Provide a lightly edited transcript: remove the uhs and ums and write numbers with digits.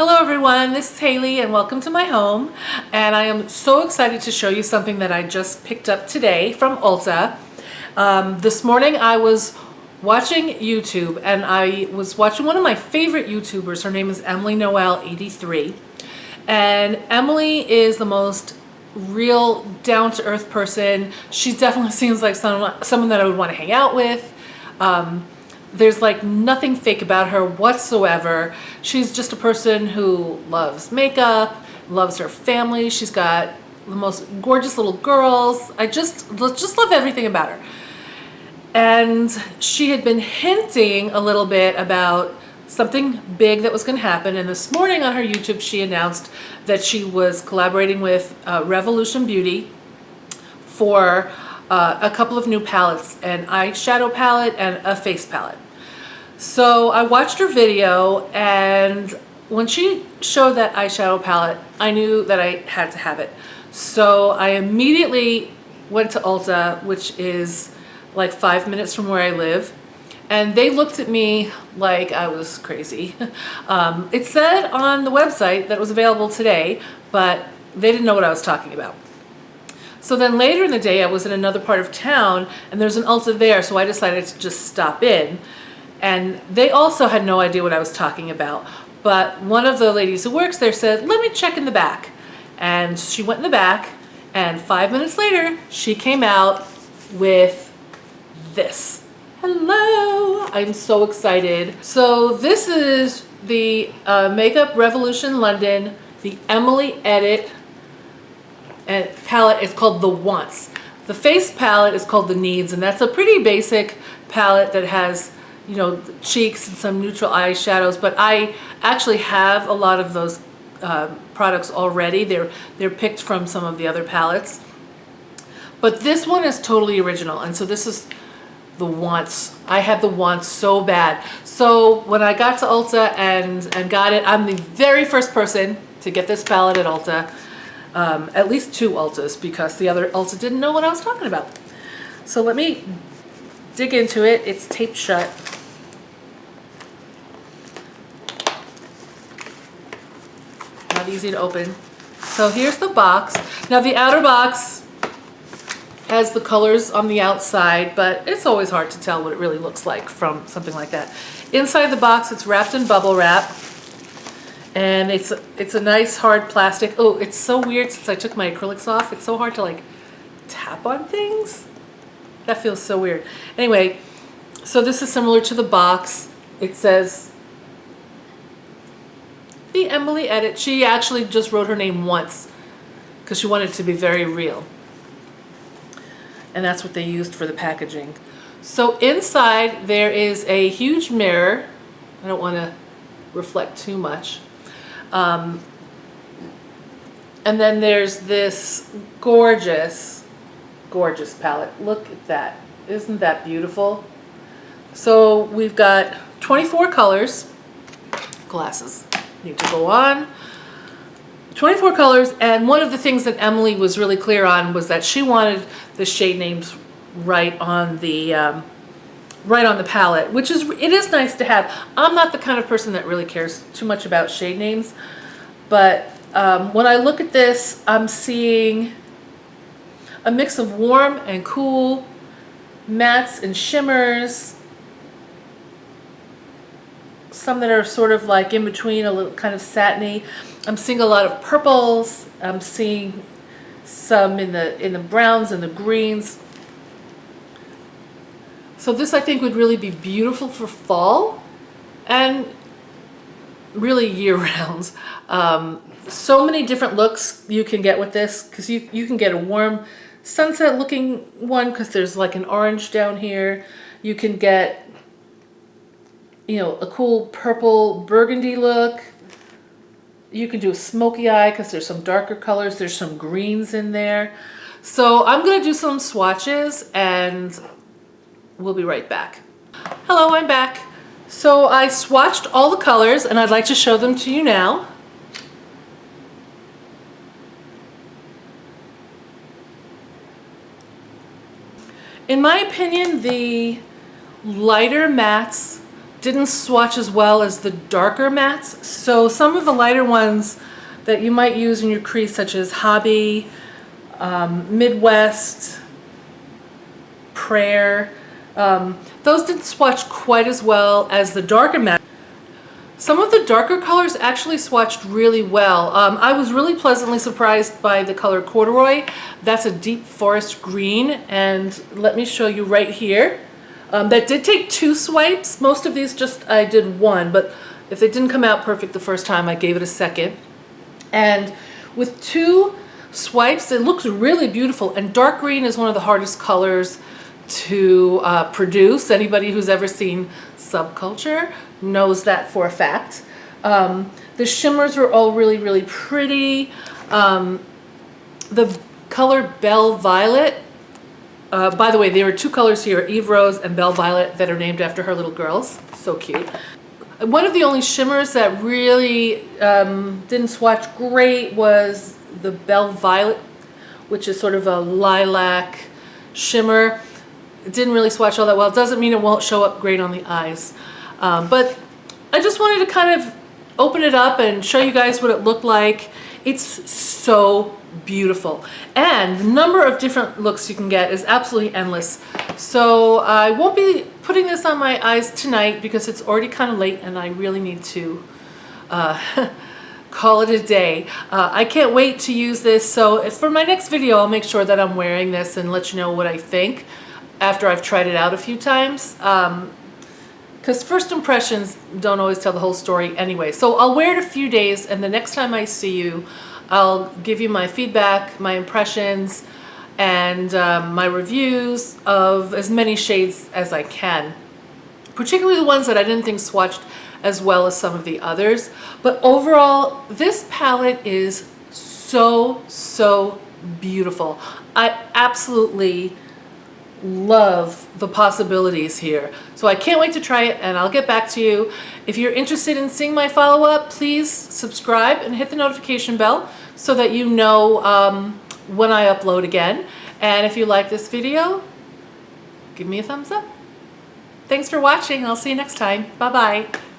Hello everyone, this is Haley and welcome to my home, and I am so excited to show you something that I just picked up today from Ulta. This morning I was watching YouTube and I was watching one of my favorite YouTubers. Her name is Emily Noel 83, and Emily is the most real down-to-earth person. She definitely seems like someone that I would want to hang out with. There's like nothing fake about her whatsoever. She's just a person who loves makeup, loves her family. She's got the most gorgeous little girls. I just love everything about her. And she had been hinting a little bit about something big that was going to happen. And this morning on her YouTube, she announced that she was collaborating with Revolution Beauty for a couple of new palettes, an eyeshadow palette and a face palette. So I watched her video, and when she showed that eyeshadow palette, I knew that I had to have it. So I immediately went to Ulta, which is like 5 minutes from where I live, and they looked at me like I was crazy. It said on the website that it was available today, but they didn't know what I was talking about. So then later in the day, I was in another part of town and there's an Ulta there, so I decided to just stop in. And they also had no idea what I was talking about. But one of the ladies who works there said, "Let me check in the back." And she went in the back, and 5 minutes later, she came out with this. Hello! I'm so excited. So this is the Makeup Revolution London, the Emily Edit and palette is called the Wants. The face palette is called the Needs, and that's a pretty basic palette that has, you know, cheeks and some neutral eyeshadows, but I actually have a lot of those products already. They're picked from some of the other palettes. But this one is totally original, and so this is the Wants. I had the Wants so bad. So when I got to Ulta and got it, I'm the very first person to get this palette at Ulta. At least 2 Ultas, because the other Ulta didn't know what I was talking about. So let me dig into it. It's taped shut. Not easy to open. So here's the box. Now the outer box has the colors on the outside, but it's always hard to tell what it really looks like from something like that. Inside the box, it's wrapped in bubble wrap. And it's a nice hard plastic. Oh, it's so weird since I took my acrylics off. It's so hard to like tap on things. That feels so weird. Anyway, so this is similar to the box. It says the Emily Edit. She actually just wrote her name once because she wanted it to be very real. And that's what they used for the packaging. So inside there is a huge mirror. I don't want to reflect too much. And then there's this gorgeous palette. Look at that. Isn't that beautiful? So we've got 24 colors. Glasses need to go on. 24 colors, and one of the things that Emily was really clear on was that she wanted the shade names right on the palette, which it is nice to have. I'm not the kind of person that really cares too much about shade names, but when I look at this, I'm seeing a mix of warm and cool, mattes and shimmers, some that are sort of like in between, a little kind of satiny. I'm seeing a lot of purples. I'm seeing some in the browns and the greens. So this, I think, would really be beautiful for fall and really year-round. So many different looks you can get with this, because you can get a warm sunset-looking one because there's like an orange down here. You can get, you know, a cool purple burgundy look. You can do a smoky eye because there's some darker colors. There's some greens in there. So I'm going to do some swatches and we'll be right back. Hello, I'm back. So I swatched all the colors and I'd like to show them to you now. In my opinion, the lighter mattes didn't swatch as well as the darker mattes. So some of the lighter ones that you might use in your crease, such as Hobby, Midwest, Prayer, those didn't swatch quite as well as the darker matte. Some of the darker colors actually swatched really well. I was really pleasantly surprised by the color Corduroy. That's a deep forest green, and let me show you right here. That did take 2 swipes. Most of these I did 1, but if they didn't come out perfect the first time, I gave it a second. And with 2 swipes, it looks really beautiful. And dark green is one of the hardest colors to produce. Anybody who's ever seen Subculture knows that for a fact. The shimmers were all really, really pretty. The color Belle Violet, by the way, there are 2 colors here, Eve Rose and Belle Violet, that are named after her little girls. So cute. One of the only shimmers that really didn't swatch great was the Belle Violet, which is sort of a lilac shimmer. It didn't really swatch all that well. It doesn't mean it won't show up great on the eyes. But I just wanted to kind of open it up and show you guys what it looked like. It's so beautiful. And the number of different looks you can get is absolutely endless. So I won't be putting this on my eyes tonight because it's already kind of late and I really need to call it a day. I can't wait to use this. So for my next video, I'll make sure that I'm wearing this and let you know what I think after I've tried it out a few times. Because first impressions don't always tell the whole story anyway. So I'll wear it a few days, and the next time I see you, I'll give you my feedback, my impressions, and my reviews of as many shades as I can. Particularly the ones that I didn't think swatched as well as some of the others. But overall, this palette is so, so beautiful. I absolutely love the possibilities here. So I can't wait to try it, and I'll get back to you. If you're interested in seeing my follow-up, please subscribe and hit the notification bell so that you know when I upload again. And if you like this video, give me a thumbs up. Thanks for watching. I'll see you next time. Bye-bye.